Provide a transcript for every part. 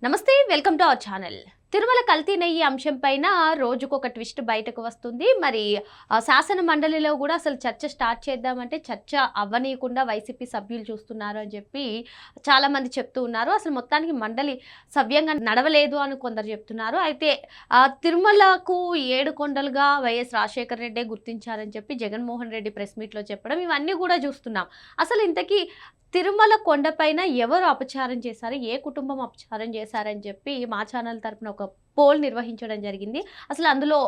నమస్తే, welcome to our channel. Tirumala కల్తీ నెయ్యి అంశం పైన రోజుకొక ట్విస్ట్ బయటకు వస్తుంది. మరి శాసన మండలిలో కూడా అసలు చర్చ స్టార్ట్ చేద్దామంటే చర్చ అవ్వనీయకుండా వైసీపీ సభ్యులు చూస్తున్నారు అని చెప్పి చాలామంది చెప్తూ ఉన్నారు. అసలు మొత్తానికి మండలి సవ్యంగా నడవలేదు అని కొందరు చెప్తున్నారు. అయితే తిరుమలకు 7 కొండలుగా వైఎస్ రాజశేఖర రెడ్డి గుర్తించారని చెప్పి జగన్మోహన్ రెడ్డి ప్రెస్ మీట్లో చెప్పడం, ఇవన్నీ కూడా చూస్తున్నాం. అసలు ఇంతకీ తిరుమల కొండపైన ఎవరు అపచారం చేశారు, ఏ కుటుంబం అపచారం చేశారని చెప్పి మా ఛానల్ తరపున ఒక పోల్ నిర్వహించడం జరిగింది. అసలు అందులో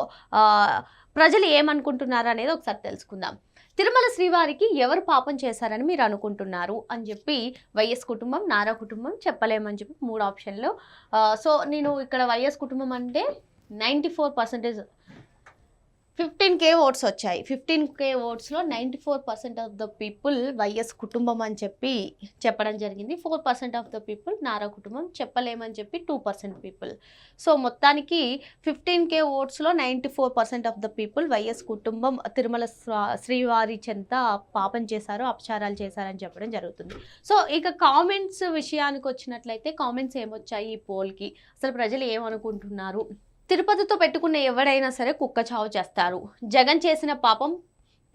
ప్రజలు ఏమనుకుంటున్నారు అనేది ఒకసారి తెలుసుకుందాం. తిరుమల శ్రీవారికి ఎవరు పాపం చేశారని మీరు అనుకుంటున్నారు అని చెప్పి వైఎస్ కుటుంబం, నారా కుటుంబం, చెప్పలేమని చెప్పి 3 ఆప్షన్లు. సో నేను ఇక్కడ వైఎస్ కుటుంబం అంటే 94% 15K ఓట్స్ వచ్చాయి. 15K ఓట్స్లో 94% of the people YS కుటుంబం అని చెప్పి చెప్పడం జరిగింది. 4% ఆఫ్ ద పీపుల్ నారా కుటుంబం, చెప్పలేమని చెప్పి 2% పీపుల్. సో మొత్తానికి 15K ఓట్స్లో 94% of the people YS కుటుంబం తిరుమల శ్రీవారి చెంత పాపం చేశారు, అపచారాలు చేశారని చెప్పడం జరుగుతుంది. సో ఇక కామెంట్స్ విషయానికి వచ్చినట్లయితే కామెంట్స్ ఏమొచ్చాయి ఈ పోల్కి, అసలు ప్రజలు ఏమనుకుంటున్నారు? తిరుపతితో పెట్టుకున్న ఎవడైనా సరే కుక్క చావు చేస్తారు. జగన్ చేసిన పాపం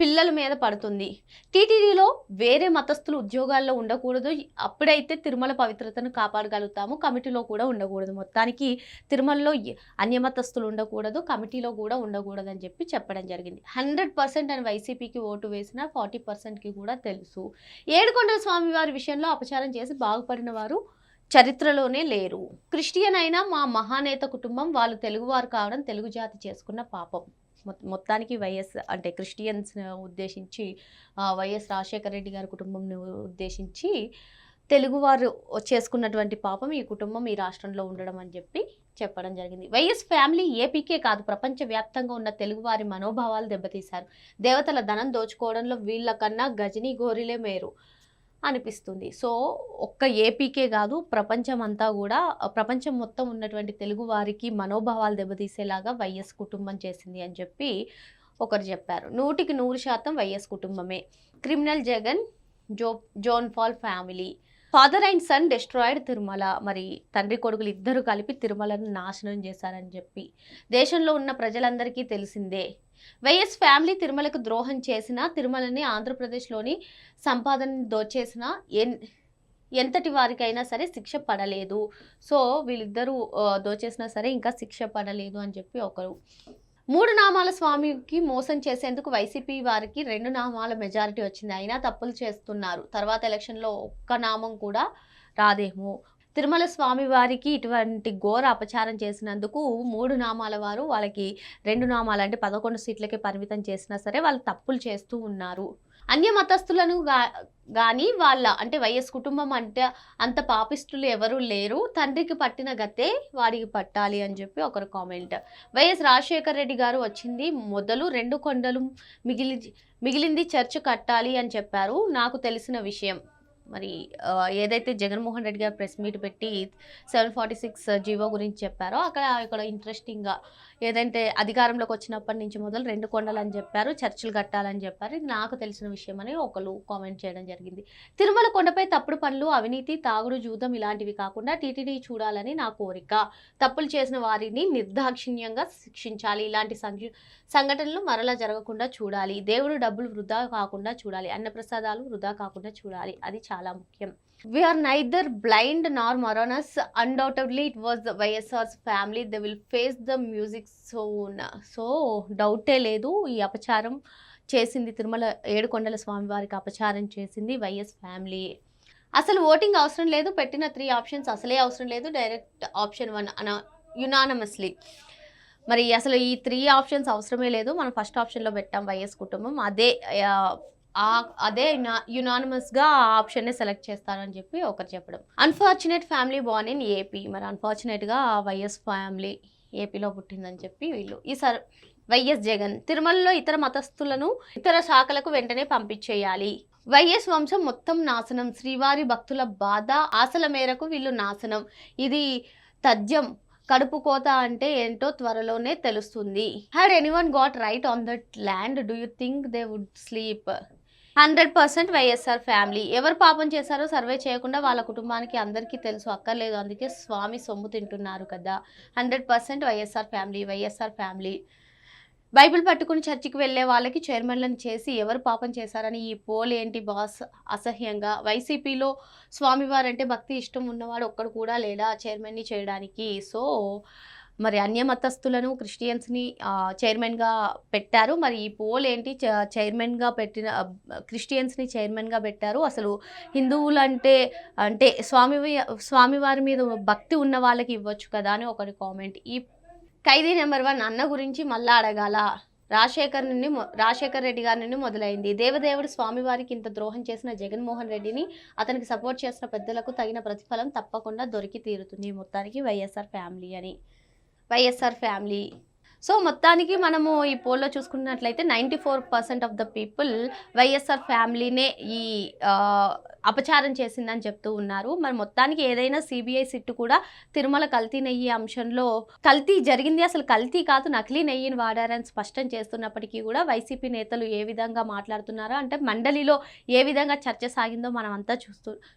పిల్లల మీద పడుతుంది. టీటీడీలో వేరే మతస్థులు ఉద్యోగాల్లో ఉండకూడదు, అప్పుడైతే తిరుమల పవిత్రతను కాపాడగలుగుతాము. కమిటీలో కూడా ఉండకూడదు. మొత్తానికి తిరుమలలో అన్యమతస్థులు ఉండకూడదు, కమిటీలో కూడా ఉండకూడదు అని చెప్పి చెప్పడం జరిగింది. 100% అని వైసీపీకి ఓటు వేసిన 40%కి కూడా తెలుసు. ఏడుకొండల స్వామివారి విషయంలో అపచారం చేసి బాగుపడిన వారు చరిత్రలోనే లేరు. క్రిస్టియన్ అయినా మా మహానేత కుటుంబం, వాళ్ళు తెలుగువారు కావడం తెలుగు జాతి చేసుకున్న పాపం. మొత్తానికి వైఎస్ అంటే క్రిస్టియన్స్ ఉద్దేశించి, వైఎస్ రాజశేఖర రెడ్డి గారి కుటుంబంని ఉద్దేశించి తెలుగువారు చేసుకున్నటువంటి పాపం ఈ కుటుంబం ఈ రాష్ట్రంలో ఉండడం అని చెప్పి చెప్పడం జరిగింది. వైఎస్ ఫ్యామిలీ ఏపీకే కాదు, ప్రపంచవ్యాప్తంగా ఉన్న తెలుగువారి మనోభావాలు దెబ్బతీశారు. దేవతల ధనం దోచుకోవడంలో వీళ్ళకన్నా గజనీ గోరిలే మేరు అనిపిస్తుంది. సో ఒక్క ఏపీకే కాదు, ప్రపంచం అంతా కూడా, ప్రపంచం మొత్తం ఉన్నటువంటి తెలుగు వారికి మనోభావాలు దెబ్బతీసేలాగా వైఎస్ కుటుంబం చేసింది అని చెప్పి ఒకరు చెప్పారు. 100% వైఎస్ కుటుంబమే. Criminal Jagan, John Paul family, father and son destroyed Tirumala. మరి తండ్రి కొడుకులు ఇద్దరు కలిపి తిరుమలను నాశనం చేశారని చెప్పి దేశంలో ఉన్న ప్రజలందరికీ తెలిసిందే. వైఎస్ ఫ్యామిలీ తిరుమలకు ద్రోహం చేసిన, తిరుమలని ఆంధ్రప్రదేశ్లోని సంపాదన దోచేసిన ఎంతటి వారికైనా సరే శిక్ష పడలేదు. సో వీళ్ళిద్దరూ దోచేసినా సరే ఇంకా శిక్ష పడలేదు అని చెప్పి ఒకరు. 3 నామాల స్వామికి మోసం చేసేందుకు వైసీపీ వారికి 2 నామాల మెజారిటీ వచ్చింది, అయినా తప్పులు చేస్తున్నారు. తర్వాత ఎలక్షన్లో ఒక్క నామం కూడా రాదేమో. తిరుమల స్వామి వారికి ఇటువంటి ఘోర అపచారం చేసినందుకు 3 నామాల వారు వాళ్ళకి 2 నామాలు అంటే 11 సీట్లకే పరిమితం చేసినా సరే వాళ్ళు తప్పులు చేస్తూ ఉన్నారు. అన్య మతస్థులను కానీ వాళ్ళ అంటే వైఎస్ కుటుంబం అంటే అంత పాపిస్టులు ఎవరూ లేరు, తండ్రికి పట్టిన గతే వాడికి పట్టాలి అని చెప్పి ఒకరు కామెంట్. వైఎస్ రాజశేఖర రెడ్డి గారు వచ్చింది మొదలు 2 కొండలు మిగిలింది చర్చ్ కట్టాలి అని చెప్పారు, నాకు తెలిసిన విషయం. మరి ఏదైతే జగన్మోహన్ రెడ్డి గారు ప్రెస్ మీట్ పెట్టి 746 జీవో గురించి చెప్పారో ఇక్కడ ఇంట్రెస్టింగ్గా ఏదంటే అధికారంలోకి వచ్చినప్పటి నుంచి మొదలు 2 కొండలు అని చెప్పారు, చర్చిలు కట్టాలని చెప్పారు. నాకు తెలిసిన విషయం అని ఒకరు కామెంట్ చేయడం జరిగింది. తిరుమల కొండపై తప్పుడు పనులు, అవినీతి, తాగుడు, జూదం ఇలాంటివి కాకుండా టీటీడీ చూడాలని నా కోరిక. తప్పులు చేసిన వారిని నిర్దాక్షిణ్యంగా శిక్షించాలి. ఇలాంటి సంఘటనలు మరలా జరగకుండా చూడాలి. దేవుడు డబ్బులు వృధా కాకుండా చూడాలి. అన్నప్రసాదాలు వృధా కాకుండా చూడాలి. అది చాలా ముఖ్యం. We are neither blind nor morons. Undoubtedly, it was the YSR's family. They will face the music soon. So, డౌటే లేదు, ఈ అపచారం చేసింది తిరుమల ఏడుకొండల స్వామి వారికి అపచారం చేసింది వైఎస్ ఫ్యామిలీ. అసలు ఓటింగ్ అవసరం లేదు, పెట్టిన 3 ఆప్షన్స్ అసలే అవసరం లేదు, డైరెక్ట్ ఆప్షన్ 1 యునానమస్లీ. మరి అసలు ఈ 3 ఆప్షన్స్ అవసరమే లేదు, మనం ఫస్ట్ ఆప్షన్లో పెట్టాం వైఎస్ కుటుంబం, అదే యునానిమస్గా ఆ ఆప్షన్నే సెలెక్ట్ చేస్తారని చెప్పి ఒకరు చెప్పడం. Unfortunate family born in AP. మరి అన్ఫార్చునేట్గా వైఎస్ ఫ్యామిలీ ఏపీలో పుట్టిందని చెప్పి వీళ్ళు. ఈసారి వైఎస్ జగన్ తిరుమలలో ఇతర మతస్థులను ఇతర శాఖలకు వెంటనే పంపించేయాలి. వైఎస్ వంశం మొత్తం నాశనం. శ్రీవారి భక్తుల బాధ ఆశల మేరకు వీళ్ళు నాశనం. ఇది తథ్యం. కడుపు కోత అంటే ఏంటో త్వరలోనే తెలుస్తుంది. Had anyone got right on that land? Do you think they would sleep? 100% YSR family. ఎవరు పాపం చేశారో సర్వే చేయకుండా వాళ్ళ కుటుంబానికి అందరికీ తెలుసు. అక్కర్లేదు. అందుకే స్వామి సొమ్ము తింటున్నారు కదా! 100% YSR family. YSR family. Bible పట్టుకుని చర్చికి వెళ్ళే వాళ్ళకి చైర్మన్‌లను చేసి ఎవరు పాపం చేశారని ఈ పోల్ ఏంటి బాస్ అసహ్యంగా. వైసీపీలో స్వామివారంటే భక్తి ఇష్టం ఉన్నవాడు ఒక్కడు కూడా లేడా చైర్మన్‌ని చేయడానికి. సో, మరి అన్యమతస్థులను క్రిస్టియన్స్‌ని చైర్మన్‌గా పెట్టారు. మరి ఈ పోల్ ఏంటి చైర్మన్‌గా పెట్టిన క్రిస్టియన్స్‌ని చైర్మన్‌గా పెట్టారు. అసలు హిందువులంటే అంటే స్వామివారి మీద భక్తి ఉన్న వాళ్ళకి ఇవ్వచ్చు కదా! అని ఒకరి కామెంట్. ఈ ఖైదీ నెంబర్ 1 అన్న గురించి మళ్ళా అడగాల. రాజశేఖర్ రెడ్డి గారి నుండి మొదలైంది. దేవదేవుడు స్వామివారికి ఇంత ద్రోహం చేసిన జగన్మోహన్ రెడ్డిని, అతనికి సపోర్ట్ చేసిన పెద్దలకు తగిన ప్రతిఫలం తప్పకుండా దొరికి తీరుతుంది. మొత్తానికి వైఎస్ఆర్ ఫ్యామిలీ అని. వైఎస్ఆర్ ఫ్యామిలీ. సో, మొత్తానికి మనము ఈ పోల్‌లో చూసుకున్నట్లయితే 94% ఆఫ్ ద పీపుల్ వైఎస్ఆర్ ఫ్యామిలీనే ఈ అపచారం చేసిందని చెప్తూ ఉన్నారు. మరి మొత్తానికి ఏదైనా సిబిఐ సిట్ కూడా తిరుమల కల్తీ నెయ్యి అంశంలో కల్తీ జరిగింది, అసలు కల్తీ కాదు నకిలీ నెయ్యిని వాడారని స్పష్టం చేస్తున్నప్పటికీ కూడా వైసీపీ నేతలు ఏ విధంగా మాట్లాడుతున్నారో అంటే మండలిలో ఏ విధంగా చర్చ సాగిందో మనం అంతా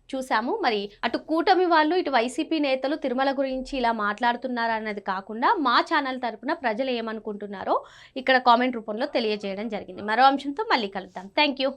చూసాము. మరి అటు కూటమి వాళ్ళు ఇటు వైసీపీ నేతలు తిరుమల గురించి ఇలా మాట్లాడుతున్నారు అన్నది కాకుండా మా ఛానల్ తరపున ప్రజలు ఏమనుకుంటున్నారో ఇక్కడ కామెంట్ రూపంలో తెలియజేయడం జరిగింది. మరో అంశంతో మళ్ళీ కలుద్దాం. Thank you.